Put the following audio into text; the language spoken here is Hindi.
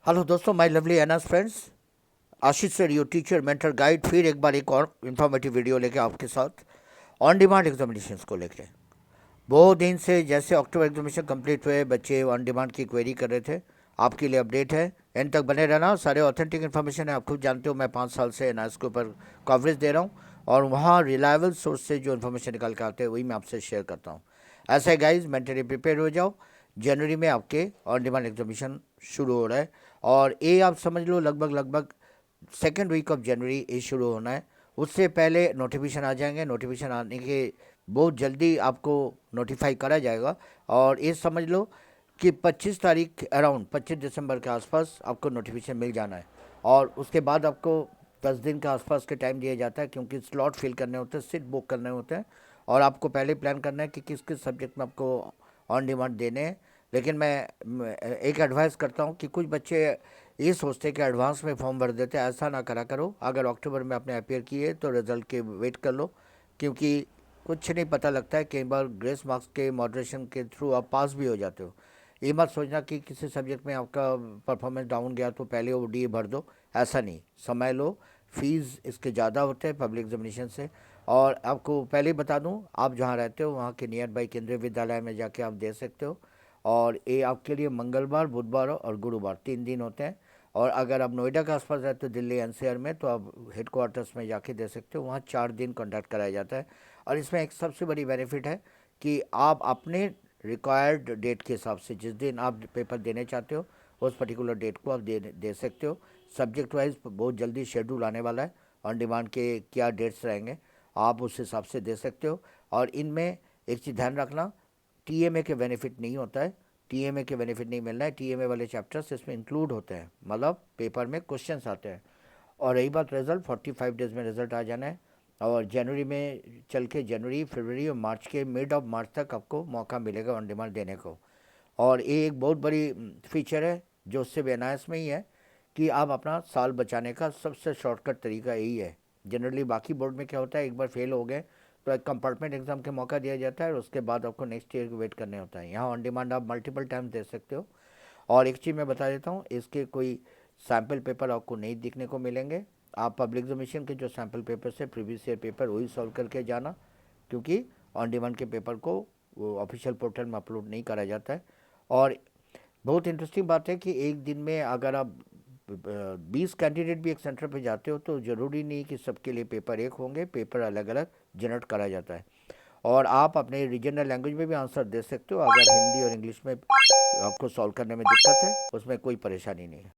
हेलो दोस्तों, my lovely NS friends. Ashish sir, your teacher mentor guide, फिर एक बार एक और इन्फॉर्मेटिव वीडियो लेके आपके साथ ऑन डिमांड एग्जामिनेशंस को लेके। बहुत दिन से जैसे अक्टूबर एग्जामिनेशन कंप्लीट हुए, बच्चे ऑन डिमांड की क्वेरी कर रहे थे। आपके लिए अपडेट है, एंड तक बने रहना। सारे ऑथेंटिक इन्फॉर्मेशन है, आप खुद जानते हो मैं 5 साल से एनएस के ऊपर कवरेज दे रहा हूँ, और वहाँ रिलायबल सोर्स से जो इन्फॉर्मेशन निकाल के आते हैं वही मैं आपसे शेयर करता हूँ। ऐसा है गाइज, मेंटली प्रिपेयर हो जाओ। जनवरी में आपके ऑन डिमांड एग्जामिनेशन शुरू हो रहा है, और ये आप समझ लो लगभग लगभग सेकेंड वीक ऑफ जनवरी ये शुरू होना है। उससे पहले नोटिफिकेशन आ जाएंगे। नोटिफिकेशन आने के बहुत जल्दी आपको नोटिफाई करा जाएगा, और ये समझ लो कि 25 तारीख अराउंड 25 दिसंबर के आसपास आपको नोटिफिकेशन मिल जाना है। और उसके बाद आपको 10 दिन के आसपास के टाइम दिया जाता है, क्योंकि स्लॉट फिल करने होते हैं, सीट बुक करने होते हैं, और आपको पहले प्लान करना है कि किस किस सब्जेक्ट में आपको ऑन डिमांड देने हैं। लेकिन मैं एक एडवाइस करता हूँ कि कुछ बच्चे ये सोचते हैं कि एडवांस में फॉर्म भर देते हैं। ऐसा ना करा करो। अगर अक्टूबर में आपने अपेयर किए तो रिजल्ट के वेट कर लो, क्योंकि कुछ नहीं पता लगता है। कई बार ग्रेस मार्क्स के मॉडरेशन के थ्रू आप पास भी हो जाते हो। ये मत सोचना कि किसी सब्जेक्ट में आपका परफॉर्मेंस डाउन गया तो पहले वो डी भर दो। ऐसा नहीं, समय लो। फीस इसके ज़्यादा होते हैं पब्लिक एग्जामिनेशन से। और आपको पहले ही बता दूं, आप जहां रहते हो वहां के नियर बाई केंद्रीय विद्यालय में जाके आप दे सकते हो। और ये आपके लिए मंगलवार, बुधवार और गुरुवार 3 दिन होते हैं। और अगर आप नोएडा के आसपास रहते हो, दिल्ली एनसीआर में, तो आप हेड क्वार्टर्स में जाके दे सकते हो। वहाँ 4 दिन कंडक्ट कराया जाता है। और इसमें एक सबसे बड़ी बेनिफिट है कि आप अपने रिक्वायर्ड डेट के हिसाब से जिस दिन आप पेपर देने चाहते हो उस पर्टिकुलर डेट को आप दे सकते हो। सब्जेक्ट वाइज बहुत जल्दी शेड्यूल आने वाला है, ऑन डिमांड के क्या डेट्स रहेंगे आप उस हिसाब से दे सकते हो। और इनमें एक चीज़ ध्यान रखना, टीएमए के बेनिफिट नहीं होता है। टीएमए के बेनिफिट नहीं मिलना है। टीएमए वाले चैप्टर्स इसमें इंक्लूड होते हैं, मतलब पेपर में क्वेश्चंस आते हैं। और रही बात रिजल्ट, 45 डेज में रिजल्ट आ जाना है। और जनवरी में चल के जनवरी, फरवरी और मार्च के मिड ऑफ मार्च तक आपको मौका मिलेगा ऑन डिमांड देने को। और ये एक बहुत बड़ी फीचर है जो उससे बेनायस में ही है, कि आप अपना साल बचाने का सबसे शॉर्टकट तरीका यही है। जनरली बाकी बोर्ड में क्या होता है, एक बार फेल हो गए तो एक कंपार्टमेंट एग्जाम के मौका दिया जाता है, और उसके बाद आपको नेक्स्ट ईयर वेट करने होता है। यहाँ ऑन डिमांड आप मल्टीपल टाइम दे सकते हो। और एक चीज़ मैं बता देता हूँ, इसके कोई सैम्पल पेपर आपको नहीं दिखने को मिलेंगे। आप पब्लिक एग्जामिनेशन के जो सैम्पल पेपर से प्रीवियस ईयर पेपर वही सॉल्व करके जाना, क्योंकि ऑन डिमांड के पेपर को वो ऑफिशियल पोर्टल में अपलोड नहीं करा जाता है। और बहुत इंटरेस्टिंग बात है कि एक दिन में अगर आप 20 कैंडिडेट भी एक सेंटर पे जाते हो तो ज़रूरी नहीं कि सबके लिए पेपर एक होंगे। पेपर अलग अलग जनरेट करा जाता है, और आप अपने रीजनल लैंग्वेज में भी आंसर दे सकते हो। अगर हिंदी और इंग्लिश में आपको सॉल्व करने में दिक्कत है, उसमें कोई परेशानी नहीं है।